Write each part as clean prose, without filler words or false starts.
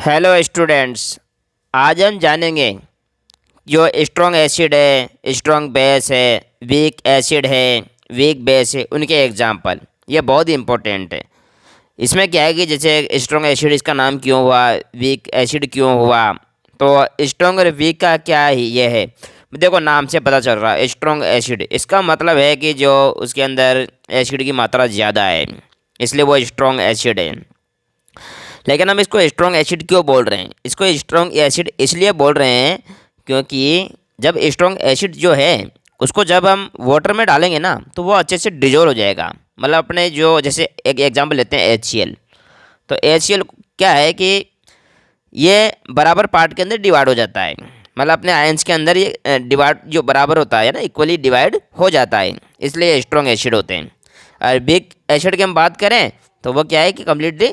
Hello students. आज हम जानेंगे जो स्ट्रॉन्ग एसिड है, स्ट्रॉन्ग बेस है, वीक एसिड है, वीक बेस है, उनके एग्जांपल। ये बहुत ही इम्पोर्टेंट है। इसमें क्या है कि जैसे स्ट्रॉन्ग एसिड, इसका नाम क्यों हुआ, वीक एसिड क्यों हुआ। तो स्ट्रॉन्ग और वीक का क्या ही ये है, देखो नाम से पता चल रहा है। स्ट्रॉन्ग एसिड इसका मतलब है कि जो उसके अंदर एसिड की मात्रा ज़्यादा है, इसलिए वो स्ट्रॉन्ग एसिड है। लेकिन हम इसको स्ट्रॉन्ग एसिड क्यों बोल रहे हैं? इसको स्ट्रॉन्ग एसिड इसलिए बोल रहे हैं क्योंकि जब स्ट्रॉन्ग एसिड जो है उसको जब हम वाटर में डालेंगे ना तो वो अच्छे से डिजोल्व हो जाएगा। मतलब अपने जो जैसे एक एग्जांपल लेते हैं HCl। तो HCl क्या है कि ये बराबर पार्ट के अंदर डिवाइड हो जाता है। मतलब अपने आयंस के अंदर ये डिवाइड जो बराबर होता है ना, इक्वली डिवाइड हो जाता है, इसलिए स्ट्रॉन्ग एसिड होते हैं। और वीक एसिड की हम बात करें तो वो क्या है कि कम्प्लीटली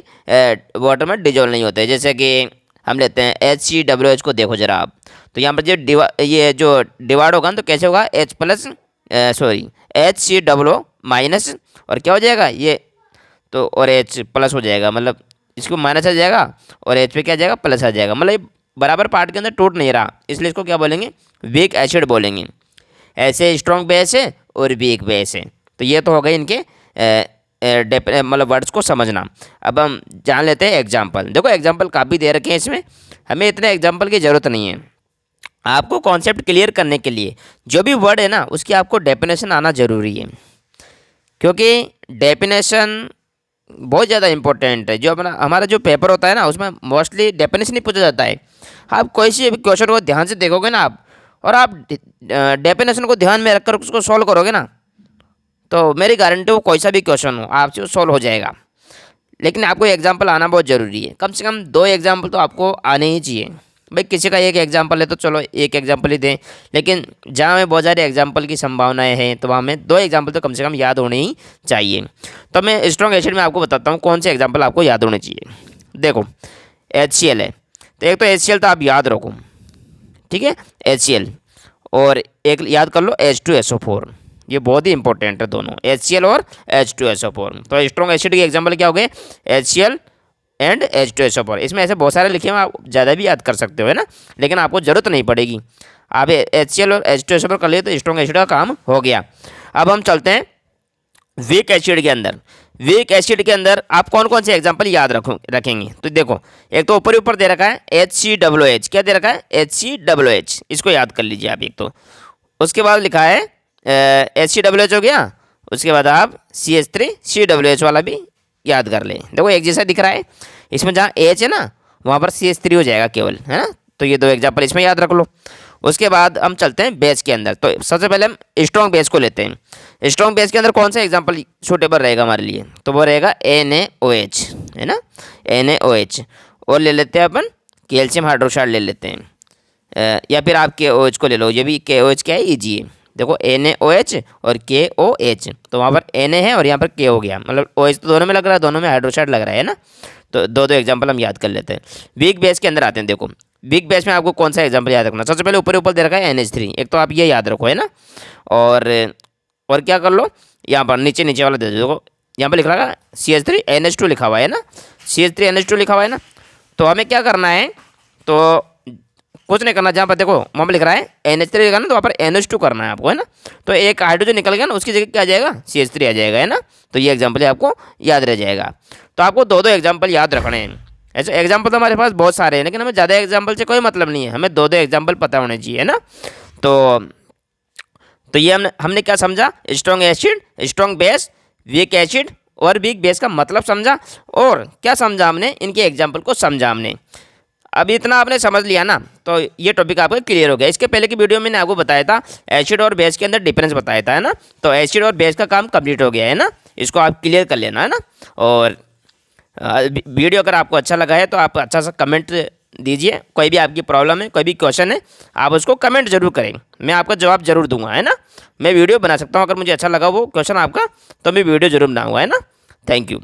वाटर में डिजोल्व नहीं होते। जैसे कि हम लेते हैं HCWH को, देखो जरा आप। तो यहाँ पर जो ये जो डिवाइड होगा ना तो कैसे होगा, H plus sorry HCOO minus, और क्या हो जाएगा ये, तो और H प्लस हो जाएगा। मतलब इसको माइनस आ जाएगा और H पे क्या आ जाएगा, प्लस आ जाएगा। मतलब ये बराबर पार्ट के अंदर टूट नहीं रहा, इसलिए इसको क्या बोलेंगे, वीक एसिड बोलेंगे। ऐसे स्ट्रॉन्ग बेस है और वीक बेस है। तो ये तो हो गए इनके मतलब वर्ड्स को समझना। अब हम जान लेते हैं एग्जाम्पल। देखो एग्जाम्पल काफ़ी दे रखे हैं, इसमें हमें इतने एग्जाम्पल की ज़रूरत नहीं है। आपको कॉन्सेप्ट क्लियर करने के लिए जो भी वर्ड है ना उसकी आपको डेफिनेशन आना ज़रूरी है, क्योंकि डेफिनेशन बहुत ज़्यादा इंपॉर्टेंट है। जो अपना हमारा जो पेपर होता है ना उसमें मोस्टली डेफिनेशन ही पूछा जाता है। आप कोई सी क्वेश्चन को ध्यान से देखोगे ना आप, और आप डेफिनेशन को ध्यान में रखकर उसको सॉल्व करोगे ना, तो मेरी गारंटी वो कोई सा भी क्वेश्चन हो आपसे सॉल्व हो जाएगा। लेकिन आपको एग्जाम्पल आना बहुत ज़रूरी है। कम से कम 2 एग्जाम्पल तो आपको आने ही चाहिए। भाई किसी का एक एग्जाम्पल है तो चलो एक एग्जाम्पल ही दें, लेकिन जहाँ हमें बहुत सारे एग्जाम्पल की संभावनाएं हैं तो वहाँ हमें 2 एग्जाम्पल तो कम से कम याद होने ही चाहिए। तो मैं स्ट्रॉन्ग एसिड में आपको बताता हूँ कौन से एग्जाम्पल आपको याद होने चाहिए। देखो HCl है, तो एक तो HCl तो आप याद रखो, ठीक है, HCl। और एक याद कर लो H2SO4, ये बहुत ही इंपॉर्टेंट है दोनों, HCl और H2SO4। तो स्ट्रॉन्ग एसिड के एग्जांपल क्या हो गए, HCl एंड H2SO4। इसमें ऐसे बहुत सारे लिखे हैं, आप ज़्यादा भी याद कर सकते हो, है ना, लेकिन आपको ज़रूरत नहीं पड़ेगी। आप HCl और H2SO4 कर लिए तो स्ट्रॉन्ग एसिड का काम हो गया। अब हम चलते हैं वीक एसिड के अंदर। वीक एसिड के अंदर आप कौन कौन से एग्जांपल याद रखेंगे? तो देखो एक तो ऊपर ऊपर दे रखा है HCOOH, क्या दे रखा है, HCOOH, इसको याद कर लीजिए आप एक तो। उसके बाद लिखा है HCOOH हो गया। उसके बाद आप CH3COOH वाला भी याद कर लें। देखो एक जैसा दिख रहा है, इसमें जहाँ H है ना वहाँ पर CH3 हो जाएगा केवल, है ना। तो ये 2 एग्जाम्पल इसमें याद रख लो। उसके बाद हम चलते हैं बेस के अंदर। तो सबसे पहले हम स्ट्रॉन्ग बेस को लेते हैं। स्ट्रॉन्ग बेस के अंदर कौन सा एग्जाम्पल सूटेबल रहेगा हमारे लिए, तो वो रहेगा NaOH, है ना, NaOH। और ले लेते हैं अपन कैल्शियम हाइड्रोक्साइड ले लेते हैं, या फिर आप KOH को ले लो। ये भी KOH क्या है, ईजी है। देखो NaOH और KOH, तो वहाँ पर Na है और यहाँ पर K हो गया। मतलब OH तो दोनों में लग रहा है, दोनों में हाइड्रोक्साइड लग रहा है ना। तो 2 एग्जाम्पल हम याद कर लेते हैं। वीक बेस के अंदर आते हैं। देखो वीक बेस में आपको कौन सा एग्जाम्पल याद रखना, सबसे पहले ऊपर ऊपर दे रखा है NH3, एक तो आप ये याद रखो, है ना। और क्या कर लो, यहाँ पर नीचे नीचे वाला दे दो। देखो यहाँ पर लिख रहा है CH3NH2 लिखा हुआ है ना, CH3NH2 लिखा हुआ है ना। तो हमें क्या करना है, तो कुछ नहीं करना। जहाँ पर देखो वहाँ पर लिख रहा है NH3 लिखा ना, तो वहाँ पर NH2 करना है आपको, है ना। तो एक हाइड्रोजन निकल गया ना, उसकी जगह क्या आ जाएगा, CH3 आ जाएगा, है ना। तो ये एग्जाम्पल आपको याद रह जाएगा। तो आपको 2 एग्जाम्पल याद रखने हैं। ऐसे एग्जाम्पल तो हमारे पास बहुत सारे हैं, लेकिन हमें ज़्यादा एग्जाम्पल से कोई मतलब नहीं है, हमें 2 एग्जाम्पल पता होने चाहिए, है ना। तो ये हमने क्या समझा, strong acid, strong base, weak acid और वीक बेस का मतलब समझा, और क्या समझा हमने, इनके एग्जाम्पल को समझा हमने। अब इतना आपने समझ लिया ना, तो ये टॉपिक आपका क्लियर हो गया। इसके पहले की वीडियो में मैंने आपको बताया था एसिड और बेस के अंदर डिफरेंस बताया था, है ना। तो एसिड और बेस का काम कंप्लीट हो गया है ना, इसको आप क्लियर कर लेना, है ना। और वीडियो अगर आपको अच्छा लगा है तो आप अच्छा सा कमेंट दीजिए। कोई भी आपकी प्रॉब्लम है, कोई भी क्वेश्चन है, आप उसको कमेंट जरूर करें, मैं आपका जवाब जरूर दूंगा, है ना। मैं वीडियो बना सकता हूँ, अगर मुझे अच्छा लगा वो क्वेश्चन आपका, तो मैं वीडियो जरूर बनाऊँगा, है ना। Thank you.